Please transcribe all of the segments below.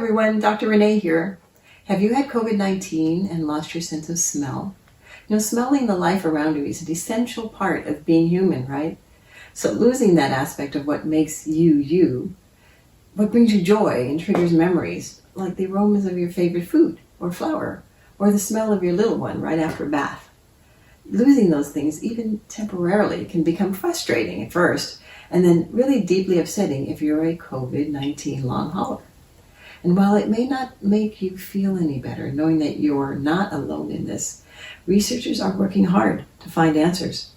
everyone, Dr. Renee here. Have you had COVID-19 and lost your sense of smell? Smelling the life around you is an essential part of being human, right? So losing that aspect of what makes you, you, what brings you joy and triggers memories, like the aromas of your favorite food or flower, or the smell of your little one right after a bath. Losing those things, even temporarily, can become frustrating at first, and then really deeply upsetting if you're a COVID-19 long hauler. And while it may not make you feel any better, knowing that you're not alone in this, researchers are working hard to find answers.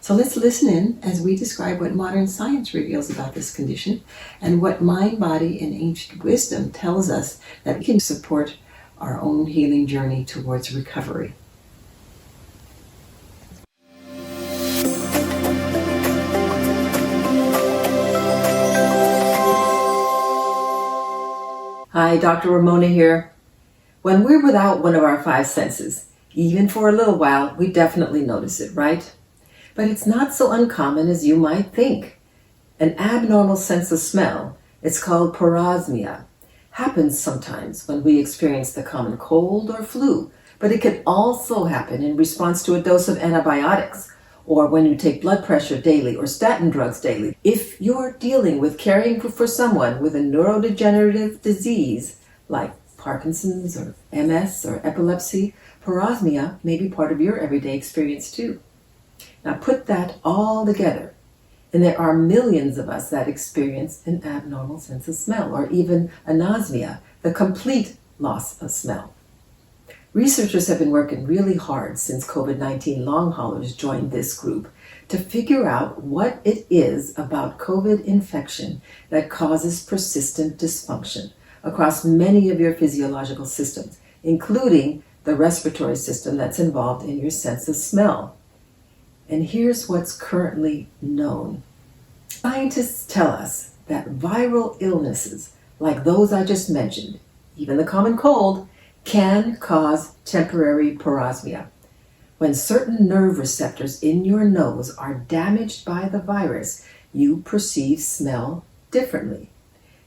So let's listen in as we describe what modern science reveals about this condition and what mind, body, and ancient wisdom tells us that can support our own healing journey towards recovery. Hi, Dr. Ramona here. When we're without one of our five senses, even for a little while, we definitely notice it, right? But it's not so uncommon as you might think. An abnormal sense of smell, it's called parosmia, happens sometimes when we experience the common cold or flu, but it can also happen in response to a dose of antibiotics, or when you take blood pressure daily or statin drugs daily. If you're dealing with caring for someone with a neurodegenerative disease like Parkinson's or MS or epilepsy, parosmia may be part of your everyday experience too. Now put that all together, and there are millions of us that experience an abnormal sense of smell, or even anosmia, the complete loss of smell. Researchers have been working really hard since COVID-19 long haulers joined this group to figure out what it is about COVID infection that causes persistent dysfunction across many of your physiological systems, including the respiratory system that's involved in your sense of smell. And here's what's currently known. Scientists tell us that viral illnesses like those I just mentioned, even the common cold, can cause temporary parosmia. When certain nerve receptors in your nose are damaged by the virus, you perceive smell differently.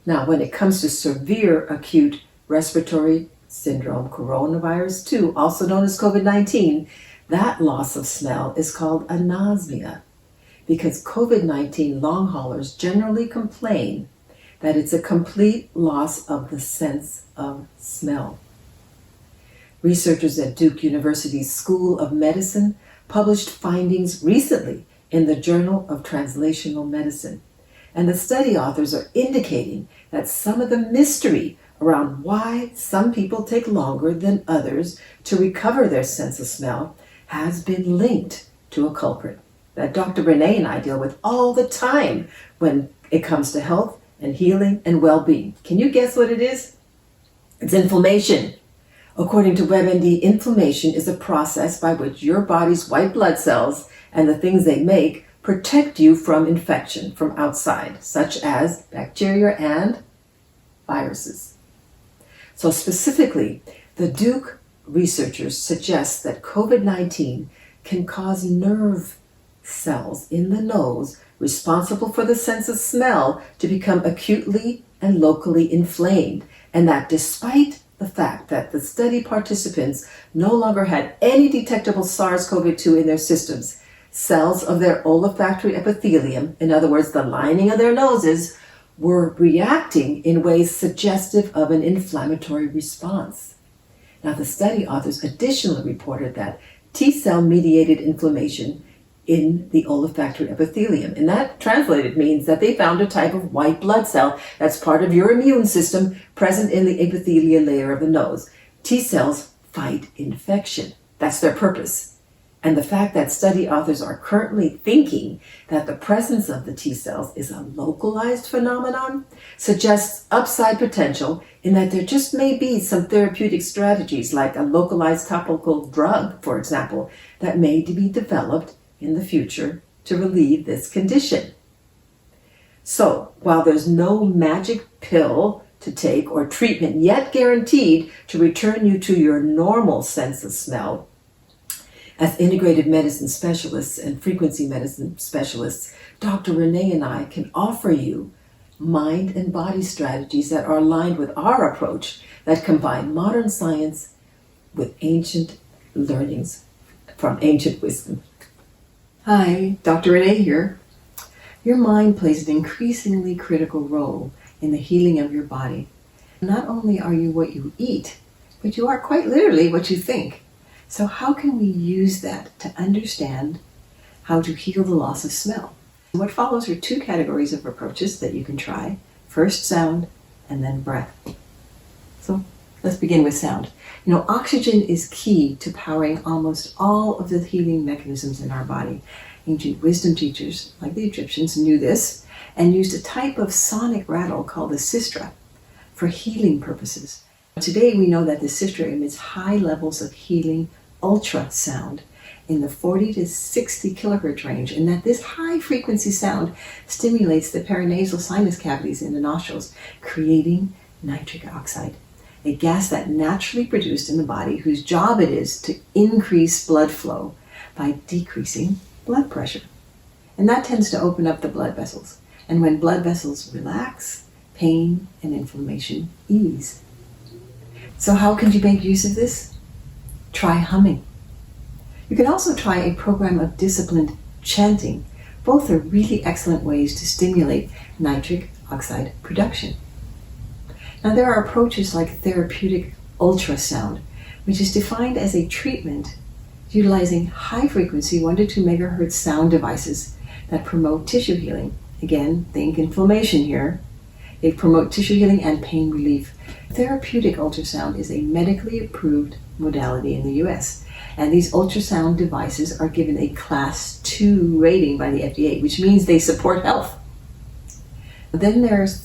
Now, when it comes to severe acute respiratory syndrome, coronavirus 2, also known as COVID-19, that loss of smell is called anosmia, because COVID-19 long haulers generally complain that it's a complete loss of the sense of smell. Researchers at Duke University's School of Medicine published findings recently in the Journal of Translational Medicine, and the study authors are indicating that some of the mystery around why some people take longer than others to recover their sense of smell has been linked to a culprit that Dr. Renee and I deal with all the time when it comes to health and healing and well-being. Can you guess what it is? It's inflammation. According to WebMD, inflammation is a process by which your body's white blood cells and the things they make protect you from infection from outside, such as bacteria and viruses. So specifically, the Duke researchers suggest that COVID-19 can cause nerve cells in the nose responsible for the sense of smell to become acutely and locally inflamed, and that despite the fact that the study participants no longer had any detectable SARS-CoV-2 in their systems, cells of their olfactory epithelium, in other words, the lining of their noses, were reacting in ways suggestive of an inflammatory response. Now, the study authors additionally reported that T-cell mediated inflammation in the olfactory epithelium, and that translated means that they found a type of white blood cell that's part of your immune system present in the epithelial layer of the nose. T-cells fight infection. That's their purpose. And the fact that study authors are currently thinking that the presence of the T-cells is a localized phenomenon suggests upside potential in that there just may be some therapeutic strategies like a localized topical drug, for example, that may be developed in the future to relieve this condition. So, while there's no magic pill to take or treatment yet guaranteed to return you to your normal sense of smell, as integrated medicine specialists and frequency medicine specialists, Dr. Renee and I can offer you mind and body strategies that are aligned with our approach that combine modern science with ancient learnings from ancient wisdom. Hi, Dr. Renee here. Your mind plays an increasingly critical role in the healing of your body. Not only are you what you eat, but you are quite literally what you think. So how can we use that to understand how to heal the loss of smell? What follows are two categories of approaches that you can try. First sound, and then breath. So let's begin with sound. Oxygen is key to powering almost all of the healing mechanisms in our body. Ancient wisdom teachers, like the Egyptians, knew this and used a type of sonic rattle called the sistra for healing purposes. Today we know that the sistra emits high levels of healing ultrasound in the 40 to 60 kilohertz range, and that this high frequency sound stimulates the paranasal sinus cavities in the nostrils, creating nitric oxide, a gas that naturally produced in the body whose job it is to increase blood flow by decreasing blood pressure. And that tends to open up the blood vessels. And when blood vessels relax, pain and inflammation ease. So how can you make use of this? Try humming. You can also try a program of disciplined chanting. Both are really excellent ways to stimulate nitric oxide production. Now there are approaches like therapeutic ultrasound, which is defined as a treatment utilizing high-frequency 1 to 2 megahertz sound devices that promote tissue healing. Again, think inflammation here. They promote tissue healing and pain relief. Therapeutic ultrasound is a medically approved modality in the US, and these ultrasound devices are given a Class 2 rating by the FDA, which means they support health. Then there's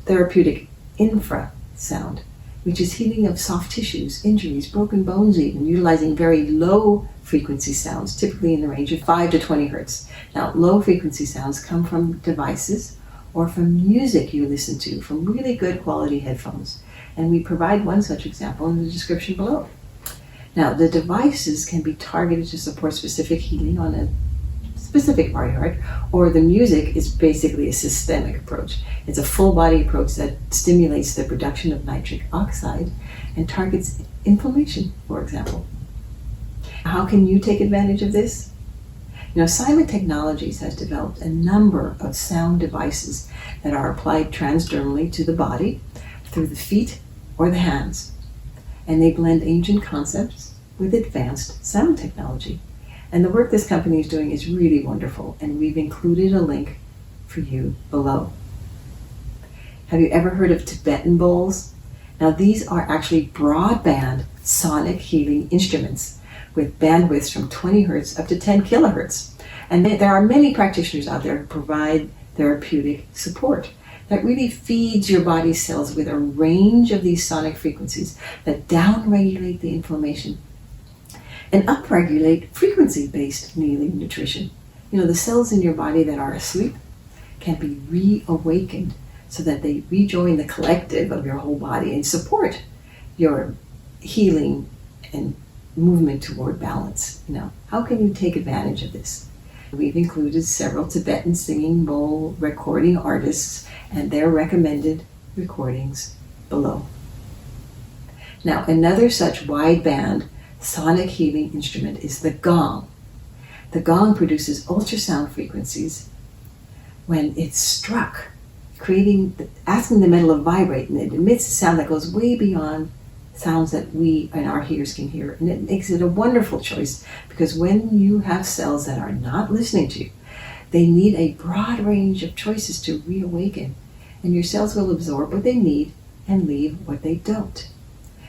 therapeutic infrasound, which is healing of soft tissues, injuries, broken bones even, utilizing very low frequency sounds, typically in the range of 5 to 20 hertz. Now, low frequency sounds come from devices or from music you listen to, from really good quality headphones. And we provide one such example in the description below. Now, the devices can be targeted to support specific healing on a specific body part, or the music is basically a systemic approach. It's a full body approach that stimulates the production of nitric oxide and targets inflammation, for example. How can you take advantage of this? Silent Technologies has developed a number of sound devices that are applied transdermally to the body through the feet or the hands. And they blend ancient concepts with advanced sound technology. And the work this company is doing is really wonderful, and we've included a link for you below. Have you ever heard of Tibetan bowls? Now these are actually broadband sonic healing instruments with bandwidths from 20 hertz up to 10 kilohertz. And there are many practitioners out there who provide therapeutic support that really feeds your body's cells with a range of these sonic frequencies that downregulate the inflammation and upregulate frequency-based healing nutrition. The cells in your body that are asleep can be reawakened so that they rejoin the collective of your whole body and support your healing and movement toward balance. How can you take advantage of this? We've included several Tibetan singing bowl recording artists and their recommended recordings below. Now, another such wideband sonic healing instrument is the gong. The gong produces ultrasound frequencies when it's struck, asking the metal to vibrate, and it emits a sound that goes way beyond sounds that we and our ears can hear. And it makes it a wonderful choice, because when you have cells that are not listening to you, they need a broad range of choices to reawaken, and your cells will absorb what they need and leave what they don't.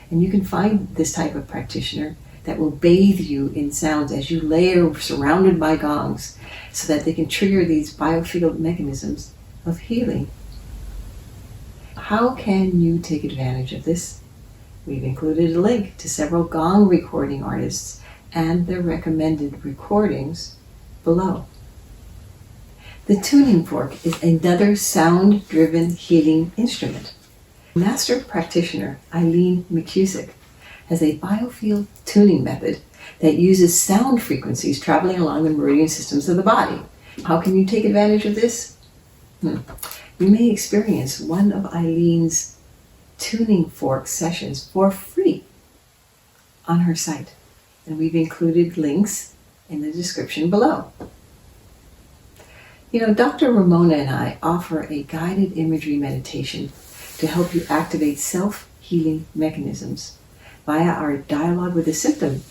And you can find this type of practitioner that will bathe you in sounds as you lay surrounded by gongs, so that they can trigger these biofield mechanisms of healing. How can you take advantage of this? We've included a link to several gong recording artists and their recommended recordings below. The tuning fork is another sound-driven healing instrument. Master practitioner Eileen McCusick has a biofield tuning method that uses sound frequencies traveling along the meridian systems of the body. How can you take advantage of this? you may experience one of Eileen's tuning fork sessions for free on her site. And we've included links in the description below. Dr. Ramona and I offer a guided imagery meditation to help you activate self-healing mechanisms via our Dialogue with a Symptom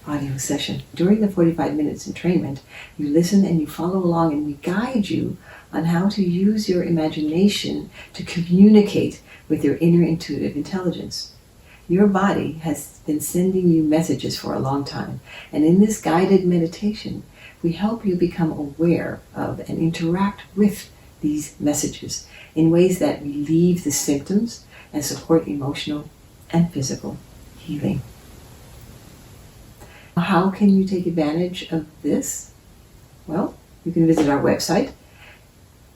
audio session. During the 45 minutes entrainment, you listen and you follow along, and we guide you on how to use your imagination to communicate with your inner intuitive intelligence. Your body has been sending you messages for a long time, and in this guided meditation, we help you become aware of and interact with these messages in ways that relieve the symptoms and support emotional and physical healing. How can you take advantage of this? Well, you can visit our website,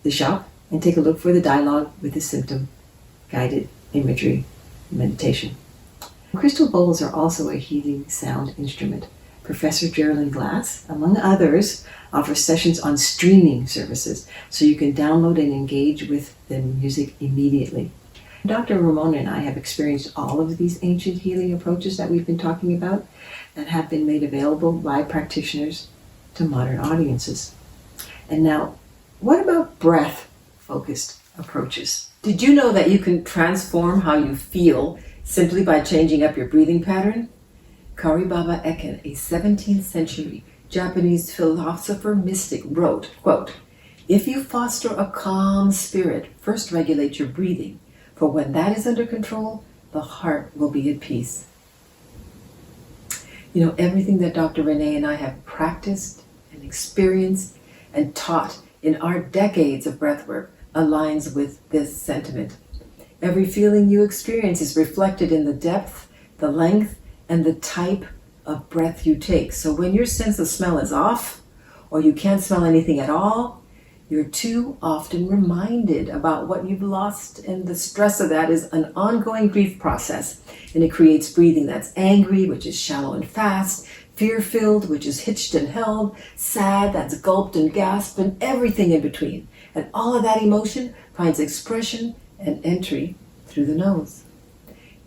the shop, and take a look for the Dialogue with the Symptom guided imagery meditation. Crystal bowls are also a healing sound instrument. Professor Geraldine Glass, among others, offers sessions on streaming services, so you can download and engage with the music immediately. Dr. Ramona and I have experienced all of these ancient healing approaches that we've been talking about that have been made available by practitioners to modern audiences. And now, what about breath-focused approaches? Did you know that you can transform how you feel simply by changing up your breathing pattern? Kari Baba Eken, a 17th century Japanese philosopher mystic, wrote, quote, "If you foster a calm spirit, first regulate your breathing, for when that is under control, the heart will be at peace." Everything that Dr. Renee and I have practiced and experienced and taught in our decades of breathwork aligns with this sentiment. Every feeling you experience is reflected in the depth, the length, and the type of breath you take. So when your sense of smell is off, or you can't smell anything at all, you're too often reminded about what you've lost, and the stress of that is an ongoing grief process, and it creates breathing that's angry, which is shallow and fast, fear-filled, which is hitched and held, sad, that's gulped and gasped, and everything in between. And all of that emotion finds expression and entry through the nose.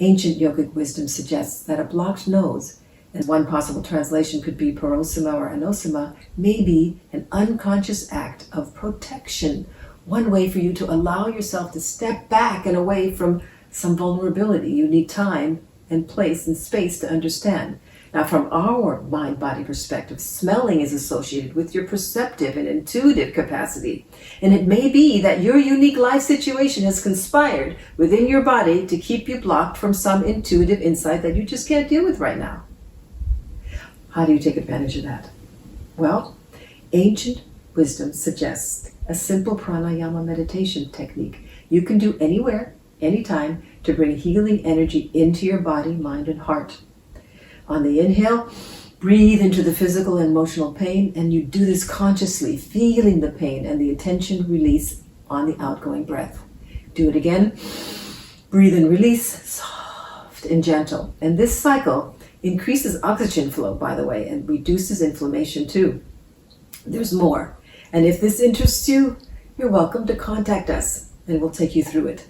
Ancient yogic wisdom suggests that a blocked nose, and one possible translation could be parosima or anosmia, may be an unconscious act of protection, one way for you to allow yourself to step back and away from some vulnerability. You need time and place and space to understand. Now, from our mind-body perspective, smelling is associated with your perceptive and intuitive capacity. And it may be that your unique life situation has conspired within your body to keep you blocked from some intuitive insight that you just can't deal with right now. How do you take advantage of that? Well, ancient wisdom suggests a simple pranayama meditation technique you can do anywhere, anytime, to bring healing energy into your body, mind, and heart. On the inhale, breathe into the physical and emotional pain, and you do this consciously, feeling the pain and the attention release on the outgoing breath. Do it again. Breathe and release, soft and gentle. And this cycle increases oxygen flow, by the way, and reduces inflammation too. There's more. And if this interests you, you're welcome to contact us, and we'll take you through it.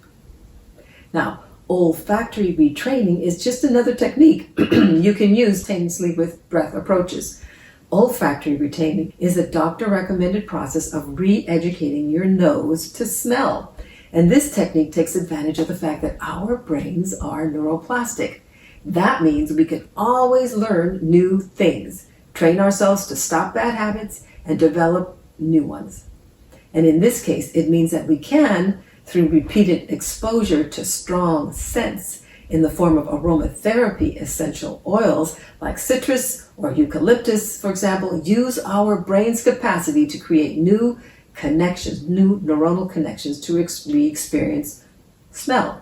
Now, olfactory retraining is just another technique you can use simultaneously with breath approaches. Olfactory retraining is a doctor-recommended process of re-educating your nose to smell. And this technique takes advantage of the fact that our brains are neuroplastic. That means we can always learn new things, train ourselves to stop bad habits, and develop new ones. And in this case, it means that we can, through repeated exposure to strong scents in the form of aromatherapy essential oils like citrus or eucalyptus, for example, use our brain's capacity to create new connections, new neuronal connections to re-experience smell.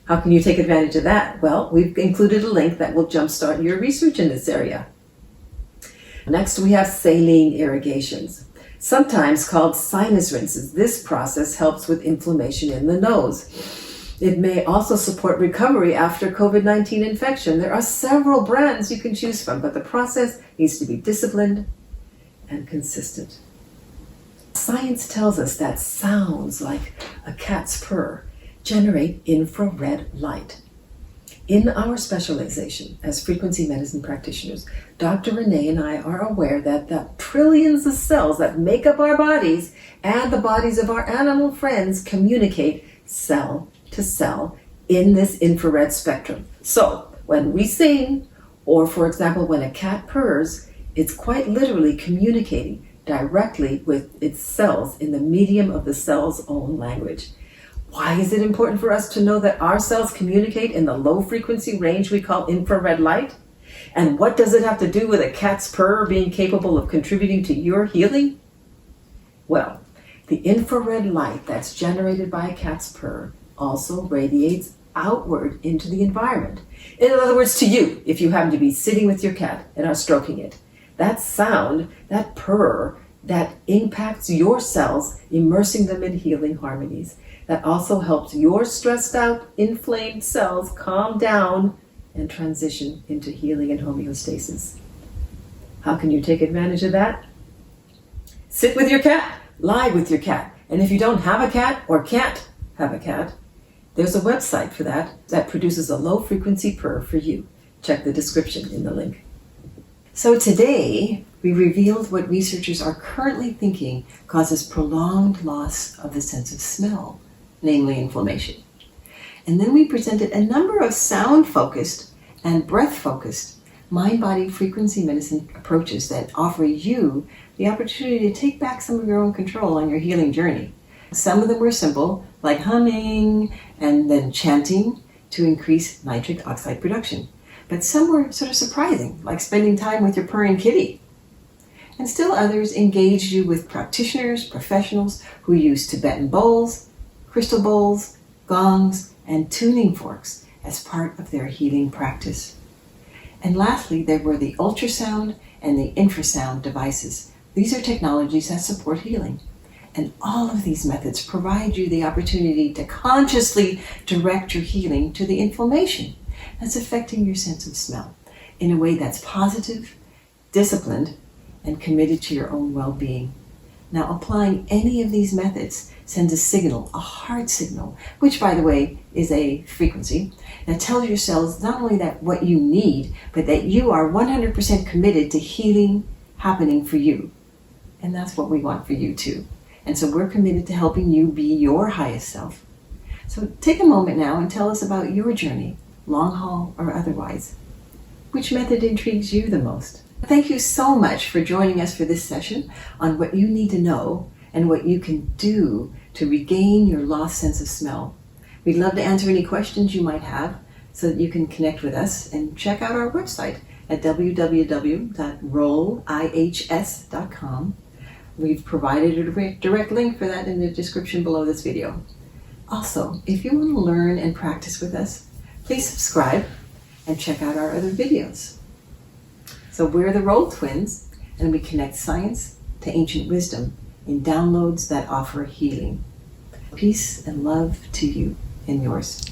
How can you take advantage of that? Well, we've included a link that will jumpstart your research in this area. Next, we have saline irrigations, sometimes called sinus rinses. This process helps with inflammation in the nose. It may also support recovery after COVID-19 infection. There are several brands you can choose from, but the process needs to be disciplined and consistent. Science tells us that sounds like a cat's purr generate infrared light. In our specialization as frequency medicine practitioners, Dr. Renee and I are aware that the trillions of cells that make up our bodies and the bodies of our animal friends communicate cell to cell in this infrared spectrum. So when we sing, or for example, when a cat purrs, it's quite literally communicating directly with its cells in the medium of the cell's own language. Why is it important for us to know that our cells communicate in the low frequency range we call infrared light? And what does it have to do with a cat's purr being capable of contributing to your healing? Well, the infrared light that's generated by a cat's purr also radiates outward into the environment. In other words, to you, if you happen to be sitting with your cat and are stroking it. That sound, that purr, that impacts your cells, immersing them in healing harmonies. That also helps your stressed out, inflamed cells calm down and transition into healing and homeostasis. How can you take advantage of that? Sit with your cat, lie with your cat. And if you don't have a cat or can't have a cat, there's a website for that produces a low frequency purr for you. Check the description in the link. So today, we revealed what researchers are currently thinking causes prolonged loss of the sense of smell, namely inflammation. And then we presented a number of sound-focused and breath-focused mind-body frequency medicine approaches that offer you the opportunity to take back some of your own control on your healing journey. Some of them were simple, like humming and then chanting to increase nitric oxide production. But some were sort of surprising, like spending time with your purring kitty. And still others engaged you with practitioners, professionals who use Tibetan bowls, crystal bowls, gongs, and tuning forks as part of their healing practice. And lastly, there were the ultrasound and the infrasound devices. These are technologies that support healing. And all of these methods provide you the opportunity to consciously direct your healing to the inflammation that's affecting your sense of smell in a way that's positive, disciplined, and committed to your own well-being. Now, applying any of these methods sends a signal, a heart signal, which, by the way, is a frequency that tells your cells not only that what you need, but that you are 100% committed to healing happening for you. And that's what we want for you too. And so we're committed to helping you be your highest self. So take a moment now and tell us about your journey, long haul or otherwise. Which method intrigues you the most? Thank you so much for joining us for this session on what you need to know and what you can do to regain your lost sense of smell. We'd love to answer any questions you might have so that you can connect with us and check out our website at www.rollihs.com. We've provided a direct link for that in the description below this video. Also, if you want to learn and practice with us, please subscribe and check out our other videos. So we're the Roll Twins, and we connect science to ancient wisdom in downloads that offer healing. Peace and love to you and yours.